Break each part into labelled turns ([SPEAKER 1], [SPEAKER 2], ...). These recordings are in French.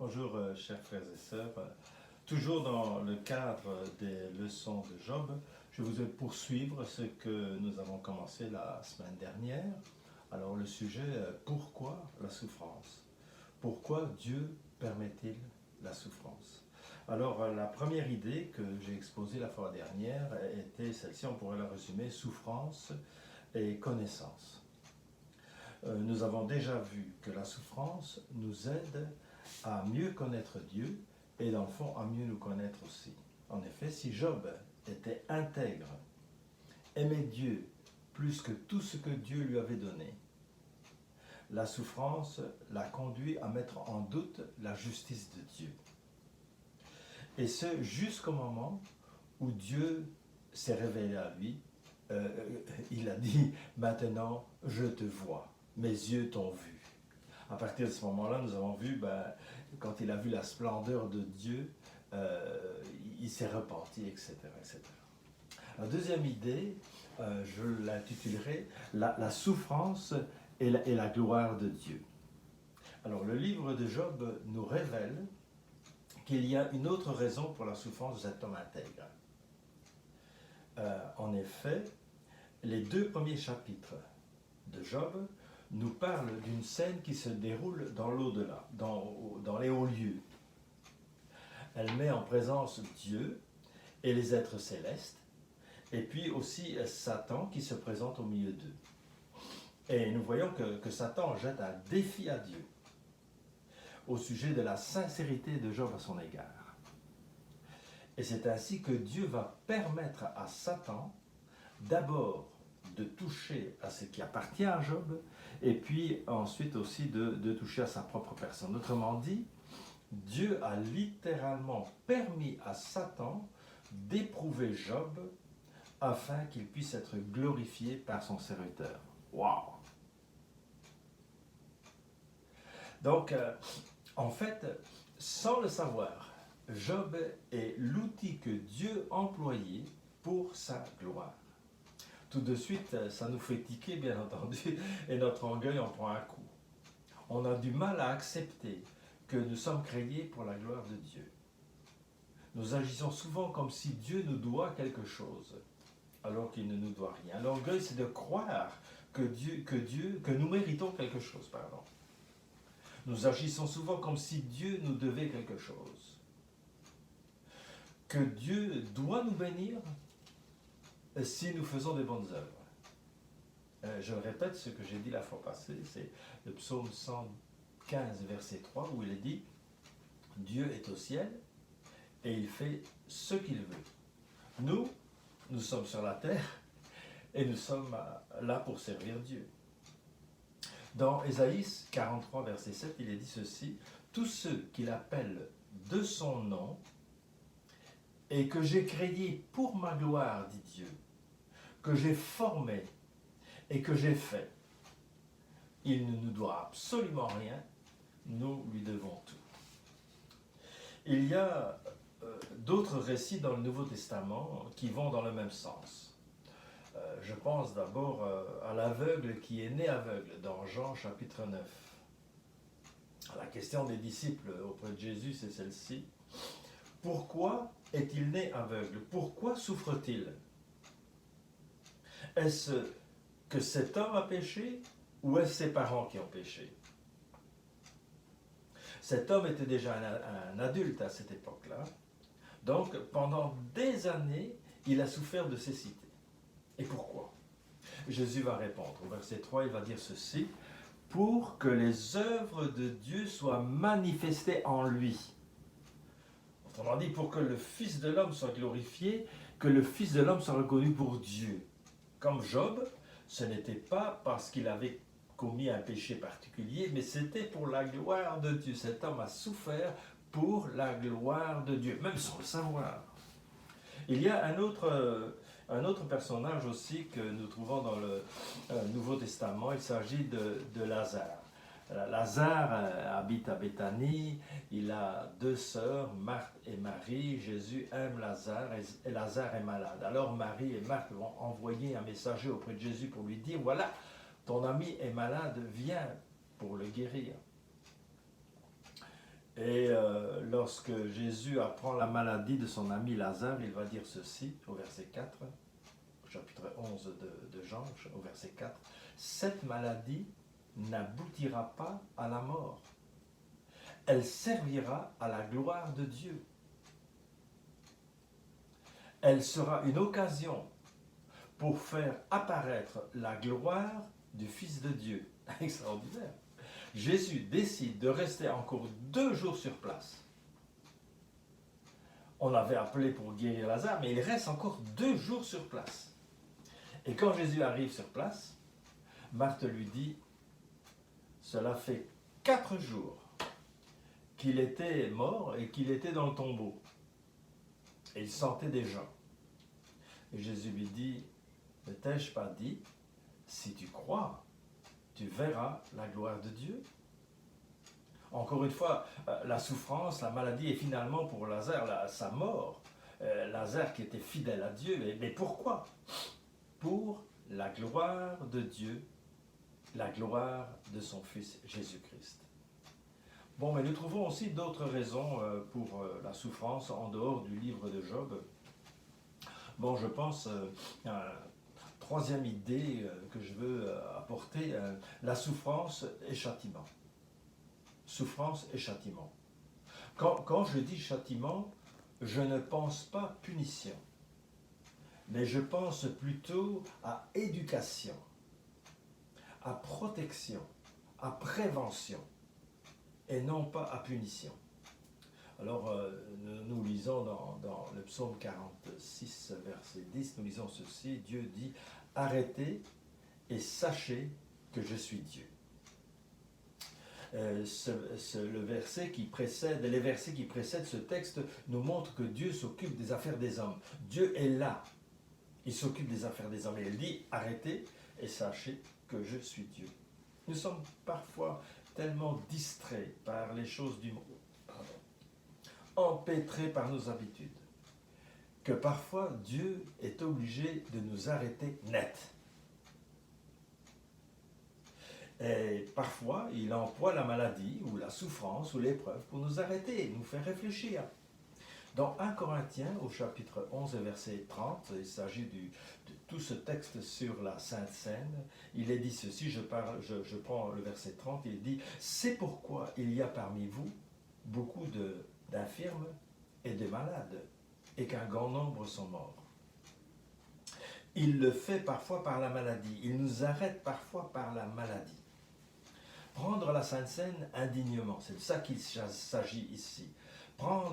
[SPEAKER 1] Bonjour chers frères et sœurs. Toujours dans le cadre des leçons de Job, je voudrais poursuivre ce que nous avons commencé la semaine dernière. Alors le sujet, pourquoi la souffrance? Pourquoi Dieu permet-il la souffrance? Alors la première idée que j'ai exposée la fois dernière était celle-ci, on pourrait la résumer, souffrance et connaissance. Nous avons déjà vu que la souffrance nous aide à mieux connaître Dieu et dans le fond à mieux nous connaître aussi. En effet, si Job était intègre, aimait Dieu plus que tout ce que Dieu lui avait donné, la souffrance l'a conduit à mettre en doute la justice de Dieu. Et ce, jusqu'au moment où Dieu s'est révélé à lui. Il a dit, maintenant je te vois, mes yeux t'ont vu. À partir de ce moment-là, nous avons vu, quand il a vu la splendeur de Dieu, il s'est repenti, etc., etc. La deuxième idée, je l'intitulerai la souffrance et la gloire de Dieu. Alors, le livre de Job nous révèle qu'il y a une autre raison pour la souffrance de cet homme intègre. En effet, les deux premiers chapitres de Job nous parlent d'une scène qui se déroule dans l'au-delà, dans les hauts lieux. Elle met en présence Dieu et les êtres célestes, et puis aussi Satan qui se présente au milieu d'eux. Et nous voyons que Satan jette un défi à Dieu au sujet de la sincérité de Job à son égard. Et c'est ainsi que Dieu va permettre à Satan d'abord de toucher à ce qui appartient à Job, et puis ensuite aussi de toucher à sa propre personne. Autrement dit, Dieu a littéralement permis à Satan d'éprouver Job afin qu'il puisse être glorifié par son serviteur. Waouh! Donc, en fait, sans le savoir, Job est l'outil que Dieu employait pour sa gloire. Tout de suite, ça nous fait tiquer, bien entendu, et notre orgueil en prend un coup. On a du mal à accepter que nous sommes créés pour la gloire de Dieu. Nous agissons souvent comme si Dieu nous doit quelque chose, alors qu'il ne nous doit rien. L'orgueil, c'est de croire que nous méritons quelque chose, pardon. Nous agissons souvent comme si Dieu nous devait quelque chose. Que Dieu doit nous bénir si nous faisons des bonnes œuvres. Je répète ce que j'ai dit la fois passée, c'est le psaume 115, verset 3, où il est dit « Dieu est au ciel et il fait ce qu'il veut. Nous sommes sur la terre et nous sommes là pour servir Dieu. » Dans Ésaïe 43, verset 7, il est dit ceci « Tous ceux qu'il appelle de son nom et que j'ai créés pour ma gloire, dit Dieu, que j'ai formé et que j'ai fait. Il ne nous doit absolument rien, nous lui devons tout. » Il y a d'autres récits dans le Nouveau Testament qui vont dans le même sens. Je pense d'abord à l'aveugle qui est né aveugle dans Jean chapitre 9. La question des disciples auprès de Jésus, c'est celle-ci. Pourquoi est-il né aveugle? Pourquoi souffre-t-il? Est-ce que cet homme a péché ou est-ce ses parents qui ont péché? Cet homme était déjà un adulte à cette époque-là. Donc, pendant des années, il a souffert de cécité. Et pourquoi? Jésus va répondre. Au verset 3, il va dire ceci. Pour que les œuvres de Dieu soient manifestées en lui. Autrement dit, pour que le Fils de l'homme soit glorifié, que le Fils de l'homme soit reconnu pour Dieu. Comme Job, ce n'était pas parce qu'il avait commis un péché particulier, mais c'était pour la gloire de Dieu. Cet homme a souffert pour la gloire de Dieu, même sans le savoir. Il y a un autre personnage aussi que nous trouvons dans le Nouveau Testament. Il s'agit de Lazare. Lazare habite à Béthanie, il a deux sœurs, Marthe et Marie. Jésus aime Lazare et Lazare est malade. Alors Marie et Marthe vont envoyer un messager auprès de Jésus pour lui dire « Voilà, ton ami est malade, viens pour le guérir. » Et lorsque Jésus apprend la maladie de son ami Lazare, il va dire ceci au verset 4, au chapitre 11 de Jean, au verset 4. Cette maladie n'aboutira pas à la mort. Elle servira à la gloire de Dieu. Elle sera une occasion pour faire apparaître la gloire du Fils de Dieu. Extraordinaire. Jésus décide de rester encore 2 jours sur place. On l'avait appelé pour guérir Lazare, mais il reste encore 2 jours sur place. Et quand Jésus arrive sur place, Marthe lui dit, cela fait 4 jours qu'il était mort et qu'il était dans le tombeau. Et il sentait des gens. Et Jésus lui dit, ne t'ai-je pas dit, si tu crois, tu verras la gloire de Dieu. Encore une fois, la souffrance, la maladie et finalement pour Lazare, sa mort. Lazare qui était fidèle à Dieu. Mais pourquoi? Pour la gloire de Dieu, la gloire de son Fils Jésus-Christ. Bon, mais nous trouvons aussi d'autres raisons pour la souffrance en dehors du livre de Job. Bon, je pense troisième idée que je veux apporter, la souffrance et châtiment. Souffrance et châtiment. Quand je dis châtiment, je ne pense pas punition, mais je pense plutôt à éducation, à protection, à prévention, et non pas à punition. Alors, nous lisons dans le psaume 46, verset 10, nous lisons ceci, Dieu dit, « Arrêtez et sachez que je suis Dieu ». Les versets qui précèdent ce texte nous montrent que Dieu s'occupe des affaires des hommes. Dieu est là, il s'occupe des affaires des hommes. Et il dit, « Arrêtez et sachez que je suis Dieu ». Nous sommes parfois tellement distraits par les choses du monde, empêtrés par nos habitudes, que parfois Dieu est obligé de nous arrêter net. Et parfois, il emploie la maladie ou la souffrance ou l'épreuve pour nous arrêter et nous faire réfléchir. Dans 1 Corinthiens, au chapitre 11, verset 30, il s'agit de tout ce texte sur la Sainte Seine, il est dit ceci, je prends le verset 30, il dit « C'est pourquoi il y a parmi vous beaucoup d'infirmes et de malades, et qu'un grand nombre sont morts. Il le fait parfois par la maladie, il nous arrête parfois par la maladie. Prendre la Sainte Seine indignement, c'est de ça qu'il s'agit ici.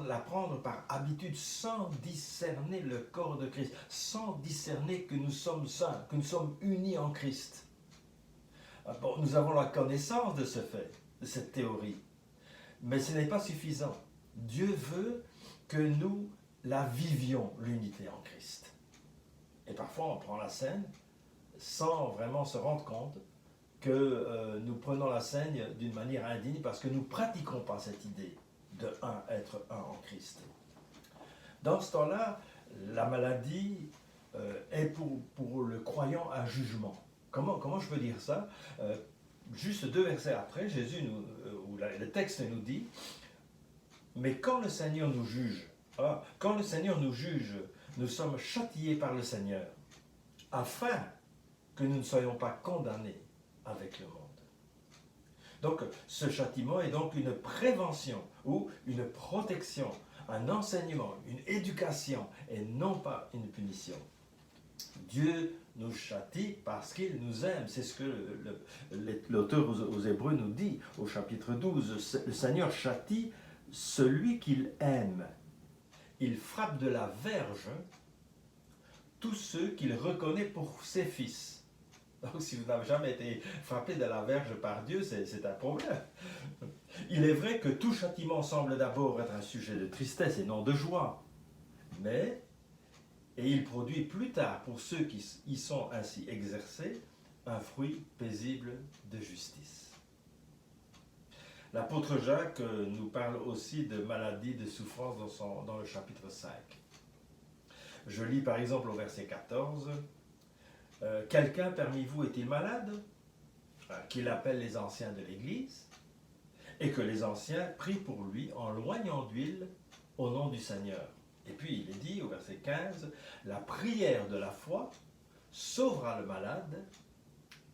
[SPEAKER 1] La prendre par habitude sans discerner le corps de Christ, sans discerner que nous sommes saints, que nous sommes unis en Christ. Bon, nous avons la connaissance de ce fait, de cette théorie, mais ce n'est pas suffisant. Dieu veut que nous la vivions, l'unité en Christ. Et parfois on prend la Seine sans vraiment se rendre compte que nous prenons la Seine d'une manière indigne parce que nous ne pratiquons pas cette idée de être un en Christ. Dans ce temps-là, la maladie est pour le croyant un jugement. Comment je peux dire ça? Juste 2 versets après, le texte nous dit, mais quand le Seigneur nous juge, nous sommes châtiés par le Seigneur, afin que nous ne soyons pas condamnés avec le monde. Donc, ce châtiment est donc une prévention ou une protection, un enseignement, une éducation et non pas une punition. Dieu nous châtie parce qu'il nous aime. C'est ce que l'auteur aux Hébreux nous dit au chapitre 12. Le Seigneur châtie celui qu'il aime. Il frappe de la verge tous ceux qu'il reconnaît pour ses fils. Donc si vous n'avez jamais été frappé de la verge par Dieu, c'est un problème. Il est vrai que tout châtiment semble d'abord être un sujet de tristesse et non de joie. Et il produit plus tard, pour ceux qui y sont ainsi exercés, un fruit paisible de justice. L'apôtre Jacques nous parle aussi de maladies, de souffrances dans le chapitre 5. Je lis par exemple au verset 14, « Quelqu'un parmi vous est-il malade? Qu'il appelle les anciens de l'Église et que les anciens prient pour lui en loignant d'huile au nom du Seigneur. Et puis il est dit au verset 15, la prière de la foi sauvera le malade,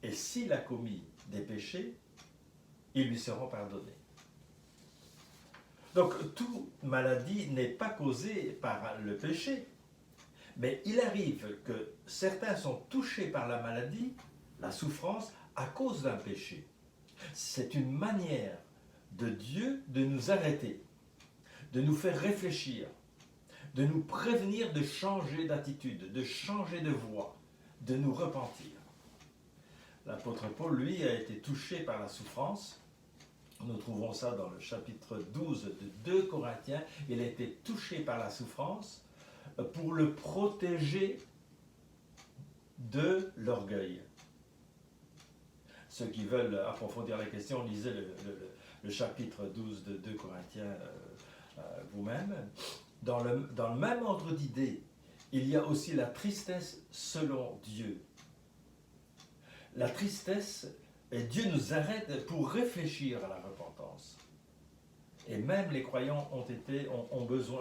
[SPEAKER 1] et s'il a commis des péchés, ils lui seront pardonnés. Donc toute maladie n'est pas causée par le péché, mais il arrive que certains sont touchés par la maladie, la souffrance, à cause d'un péché. C'est une manière de Dieu de nous arrêter, de nous faire réfléchir, de nous prévenir de changer d'attitude, de changer de voie, de nous repentir. L'apôtre Paul, lui, a été touché par la souffrance. Nous trouvons ça dans le chapitre 12 de 2 Corinthiens. Il a été touché par la souffrance pour le protéger de l'orgueil. Ceux qui veulent approfondir la question, lisez le chapitre 12 de 2 Corinthiens vous-même. Dans le même ordre d'idée, il y a aussi la tristesse selon Dieu. La tristesse, et Dieu nous arrête pour réfléchir à la repentance. Et même les croyants ont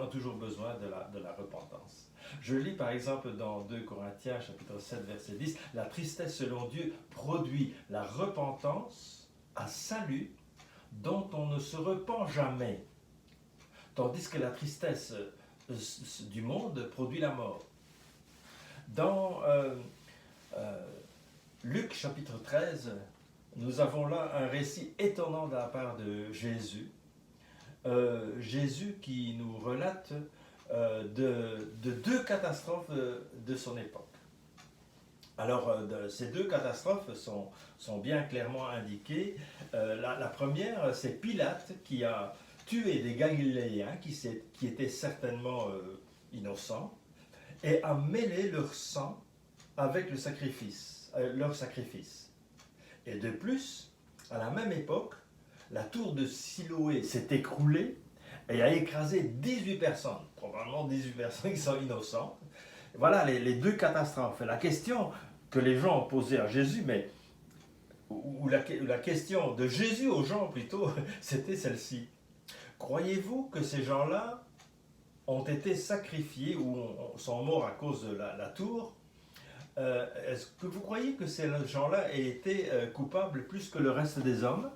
[SPEAKER 1] toujours besoin de la repentance. Je lis par exemple dans 2 Corinthiens chapitre 7 verset 10, la tristesse selon Dieu produit la repentance à salut dont on ne se repent jamais, tandis que la tristesse du monde produit la mort. Dans Luc chapitre 13, nous avons là un récit étonnant de la part de Jésus. Jésus qui nous relate de deux catastrophes de son époque. Alors, ces deux catastrophes sont bien clairement indiquées. La première, c'est Pilate qui a tué des Galiléens qui étaient certainement innocents et a mêlé leur sang avec leur sacrifice. Et de plus, à la même époque, la tour de Siloé s'est écroulée et a écrasé 18 personnes, probablement 18 personnes qui sont innocentes. Voilà les deux catastrophes. La question que les gens ont posée à Jésus, ou la question de Jésus aux gens plutôt, c'était celle-ci. Croyez-vous que ces gens-là ont été sacrifiés ou sont morts à cause de la tour? Est-ce que vous croyez que ces gens-là aient été coupables plus que le reste des hommes?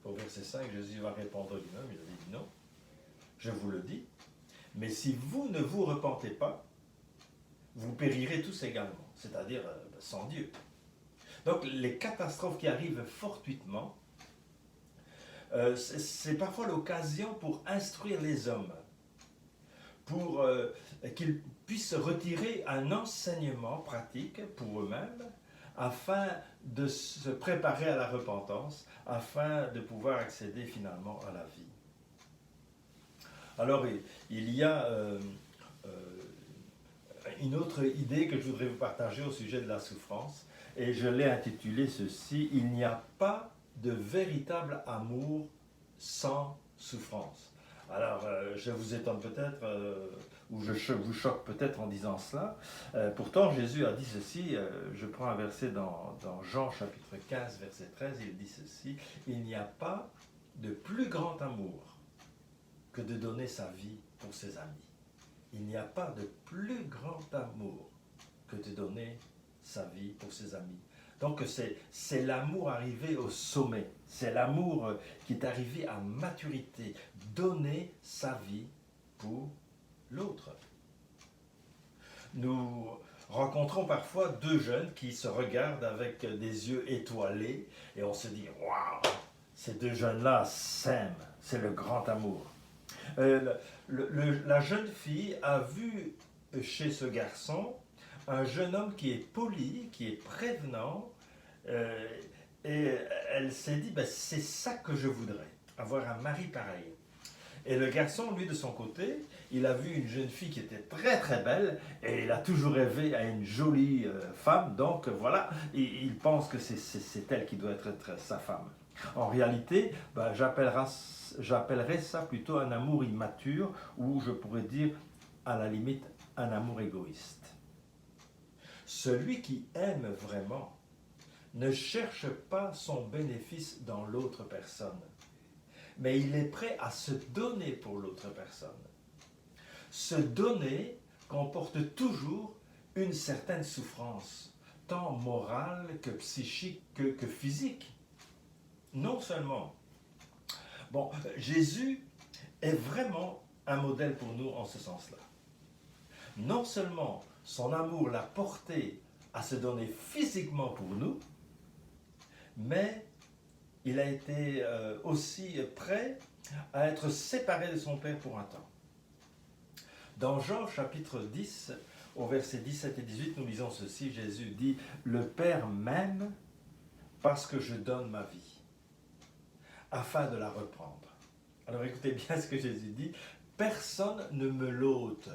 [SPEAKER 1] Au verset 5, Jésus va répondre lui-même, il a dit non, je vous le dis, mais si vous ne vous repentez pas, vous périrez tous également, c'est-à-dire sans Dieu. Donc les catastrophes qui arrivent fortuitement, c'est parfois l'occasion pour instruire les hommes, pour qu'ils puissent retirer un enseignement pratique pour eux-mêmes, afin de se préparer à la repentance, afin de pouvoir accéder finalement à la vie. Alors, il y a une autre idée que je voudrais vous partager au sujet de la souffrance, et je l'ai intitulée ceci, il n'y a pas de véritable amour sans souffrance. Alors, je vous étonne peut-être, ou je vous choque peut-être en disant cela. Pourtant, Jésus a dit ceci, je prends un verset dans Jean chapitre 15, verset 13, il dit ceci, « Il n'y a pas de plus grand amour que de donner sa vie pour ses amis. Il n'y a pas de plus grand amour que de donner sa vie pour ses amis. » Donc c'est l'amour arrivé au sommet, c'est l'amour qui est arrivé à maturité, donner sa vie pour l'autre. Nous rencontrons parfois deux jeunes qui se regardent avec des yeux étoilés et on se dit « Waouh, ces deux jeunes-là s'aiment, c'est le grand amour. » La jeune fille a vu chez ce garçon un jeune homme qui est poli, qui est prévenant, et elle s'est dit, c'est ça que je voudrais, avoir un mari pareil. Et le garçon, lui, de son côté, il a vu une jeune fille qui était très très belle, et il a toujours rêvé à une jolie femme, donc voilà, il pense que c'est elle qui doit être sa femme. En réalité, j'appellerais ça plutôt un amour immature, ou je pourrais dire, à la limite, un amour égoïste. Celui qui aime vraiment ne cherche pas son bénéfice dans l'autre personne, mais il est prêt à se donner pour l'autre personne. Se donner comporte toujours une certaine souffrance, tant morale que psychique que physique. Non seulement. Bon, Jésus est vraiment un modèle pour nous en ce sens-là. Non seulement son amour l'a porté à se donner physiquement pour nous, mais il a été aussi prêt à être séparé de son Père pour un temps. Dans Jean chapitre 10, au verset 17 et 18, nous lisons ceci, Jésus dit « Le Père m'aime parce que je donne ma vie, afin de la reprendre. » Alors écoutez bien ce que Jésus dit, « Personne ne me l'ôte,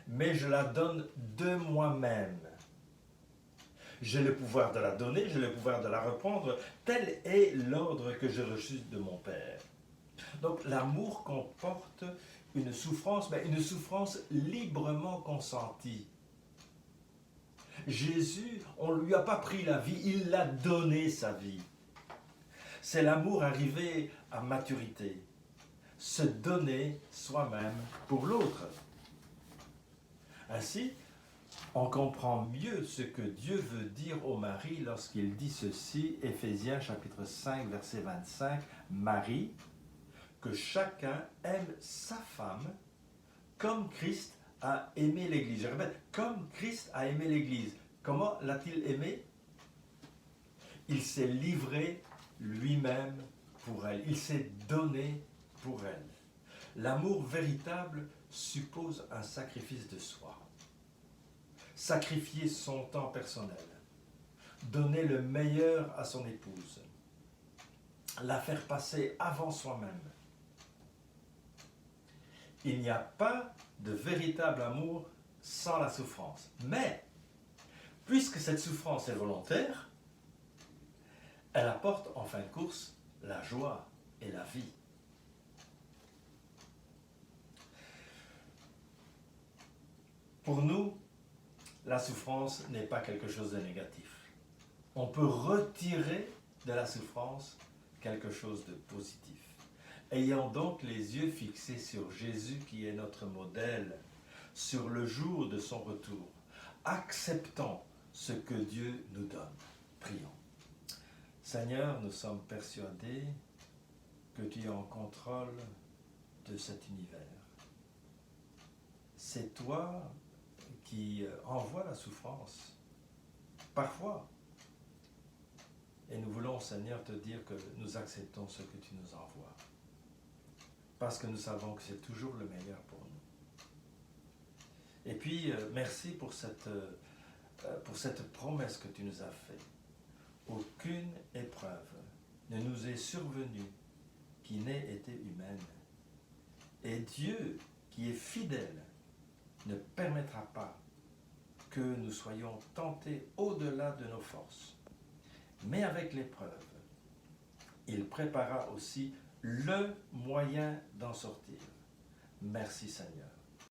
[SPEAKER 1] mais je la donne de moi-même. J'ai le pouvoir de la donner, j'ai le pouvoir de la reprendre. Tel est l'ordre que je reçus de mon Père. » Donc l'amour comporte une souffrance, mais une souffrance librement consentie. Jésus, on ne lui a pas pris la vie, il l'a donné sa vie. C'est l'amour arrivé à maturité. Se donner soi-même pour l'autre. Ainsi, on comprend mieux ce que Dieu veut dire au mari lorsqu'il dit ceci, Éphésiens chapitre 5, verset 25, « Marie, que chacun aime sa femme comme Christ a aimé l'Église. » Je répète, comme Christ a aimé l'Église. Comment l'a-t-il aimé? Il s'est livré lui-même pour elle. Il s'est donné pour elle. L'amour véritable suppose un sacrifice de soi. Sacrifier son temps personnel. Donner le meilleur à son épouse. La faire passer avant soi-même. Il n'y a pas de véritable amour sans la souffrance. Mais, puisque cette souffrance est volontaire, elle apporte en fin de course la joie et la vie. Pour nous, la souffrance n'est pas quelque chose de négatif. On peut retirer de la souffrance quelque chose de positif. Ayant donc les yeux fixés sur Jésus qui est notre modèle, sur le jour de son retour, acceptons ce que Dieu nous donne. Prions. Seigneur, nous sommes persuadés que tu es en contrôle de cet univers. C'est toi qui envoie la souffrance, parfois. Et nous voulons, Seigneur, te dire que nous acceptons ce que tu nous envoies. Parce que nous savons que c'est toujours le meilleur pour nous. Et puis, merci pour cette promesse que tu nous as faite. Aucune épreuve ne nous est survenue qui n'ait été humaine. Et Dieu, qui est fidèle, ne permettra pas que nous soyons tentés au-delà de nos forces. Mais avec l'épreuve, il préparera aussi le moyen d'en sortir. Merci Seigneur.